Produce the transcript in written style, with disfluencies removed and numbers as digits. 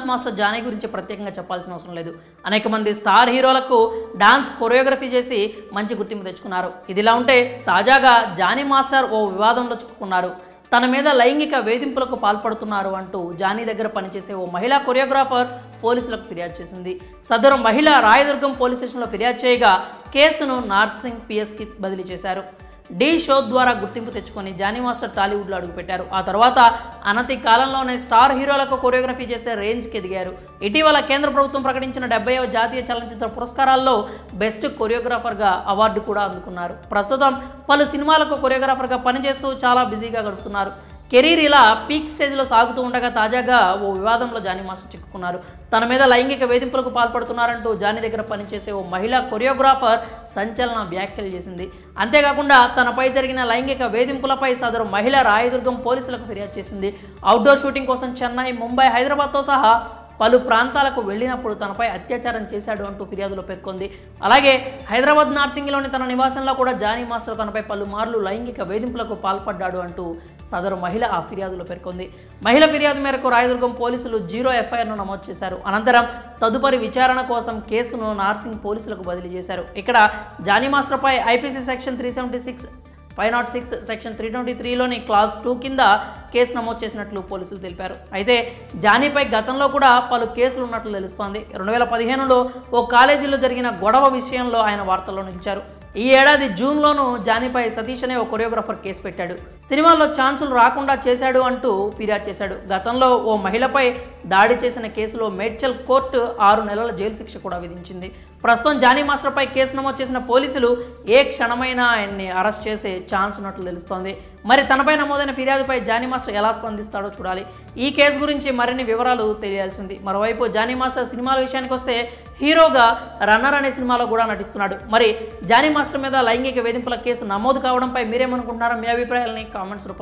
Dance master Johnny గురించి ప్రత్యేకంగా చెప్పాల్సిన అవసరం లేదు. అనేక మంది స్టార్ హీరోలకు డాన్స్ కొరియోగ్రఫీ చేసి మంచి గుర్తింపు తెచ్చుకున్నారు. ఇదిలా ఉంటే తాజాగా జానీ మాస్టర్ ఓ వివాదంలో చిక్కుకున్నారు. తన మీద లైంగిక వేధింపులకు పాల్పడుతున్నారు అంటూ జానీ దగ్గర పనిచేసే ఓ మహిళా కొరియోగ్రాఫర్ పోలీసులకు ఫిర్యాదు చేసింది. సదరు మహిళ రాయదుర్గం పోలీస్ స్టేషన్లో ఫిర్యాదు చేయగా కేసును నార్సింగ్ పిఎస్కి బదిలీ చేశారు. డి షో ద్వారా గుర్తింపు తెచ్చుకొని జానీ మాస్టర్ టాలీవుడ్లో అడుగుపెట్టారు. ఆ తర్వాత అనతి కాలంలోనే స్టార్ హీరోలకు కొరియోగ్రఫీ చేసే రేంజ్కి ఎదిగారు. ఇటీవల కేంద్ర ప్రభుత్వం ప్రకటించిన 70వ జాతీయ చలనచిత్ర పురస్కారాల్లో బెస్ట్ కొరియోగ్రాఫర్గా అవార్డు కూడా అందుకున్నారు. ప్రస్తుతం పలు సినిమాలకు కొరియోగ్రాఫర్గా పనిచేస్తూ చాలా బిజీగా గడుపుతున్నారు. కెరీర్ ఇలా పీక్ స్టేజ్లో సాగుతూ ఉండగా తాజాగా ఓ వివాదంలో జానీ మాస్టర్ చిక్కుకున్నారు. తన మీద లైంగిక వేధింపులకు పాల్పడుతున్నారంటూ జానీ దగ్గర పనిచేసే ఓ మహిళా కొరియోగ్రాఫర్ సంచలన వ్యాఖ్యలు చేసింది. అంతేకాకుండా తనపై జరిగిన లైంగిక వేధింపులపై సదరు మహిళ రాయదుర్గం పోలీసులకు ఫిర్యాదు చేసింది. అవుట్డోర్ షూటింగ్ కోసం చెన్నై, ముంబై, హైదరాబాద్తో సహా పలు ప్రాంతాలకు వెళ్ళినప్పుడు తనపై అత్యాచారం చేశాడు అంటూ ఫిర్యాదులో పేర్కొంది. అలాగే హైదరాబాద్ నార్సింగిలోని తన నివాసంలో కూడా జానీ మాస్టర్ తనపై పలుమార్లు లైంగిక వేధింపులకు పాల్పడ్డాడు అంటూ సదరు మహిళ ఆ ఫిర్యాదులో పేర్కొంది. మహిళ ఫిర్యాదు మేరకు రాయదుర్గం పోలీసులు 0 ఎఫ్ఐఆర్ను నమోదు చేశారు. అనంతరం తదుపరి విచారణ కోసం కేసును నార్సింగ్ పోలీసులకు బదిలీ చేశారు. ఇక్కడ జానీ మాస్టర్పై ఐపీసీ సెక్షన్ 376, 506, సెక్షన్ 323లోని క్లాస్ 2 కింద కేసు నమోదు చేసినట్లు పోలీసులు తెలిపారు. అయితే జానీపై గతంలో కూడా పలు కేసులు ఉన్నట్లు తెలుస్తోంది. 2015లో ఓ కాలేజీలో జరిగిన గొడవ విషయంలో ఆయన వార్తల్లో నిలిచారు. ఈ ఏడాది జూన్లోనూ జానీపై సతీష్ అనే ఓ కొరియోగ్రాఫర్ కేసు పెట్టాడు. సినిమాల్లో ఛాన్సులు రాకుండా చేశాడు అంటూ ఫిర్యాదు చేశాడు. గతంలో ఓ మహిళపై దాడి చేసిన కేసులో మేడ్చల్ కోర్టు 6 నెలల జైలు శిక్ష కూడా విధించింది. ప్రస్తుతం జానీ మాస్టర్పై కేసు నమోదు చేసిన పోలీసులు ఏ క్షణమైనా ఆయన్ని అరెస్ట్ చేసే ఛాన్స్ ఉన్నట్లు తెలుస్తోంది. మరి తనపై నమోదైన ఫిర్యాదుపై జానీ మాస్టర్ ఎలా స్పందిస్తాడో చూడాలి. ఈ కేసు గురించి మరిన్ని వివరాలు తెలియాల్సింది. మరోవైపు జానీ మాస్టర్ సినిమాల విషయానికి వస్తే హీరోగా రన్నర్ అనే సినిమాలో కూడా నటిస్తున్నాడు. మరి జానీ మాస్టర్ మీద లైంగిక వేధింపుల కేసు నమోదు కావడంపై మీరేమనుకుంటున్నారో మీ అభిప్రాయాలని కామెంట్స్ రూపంలో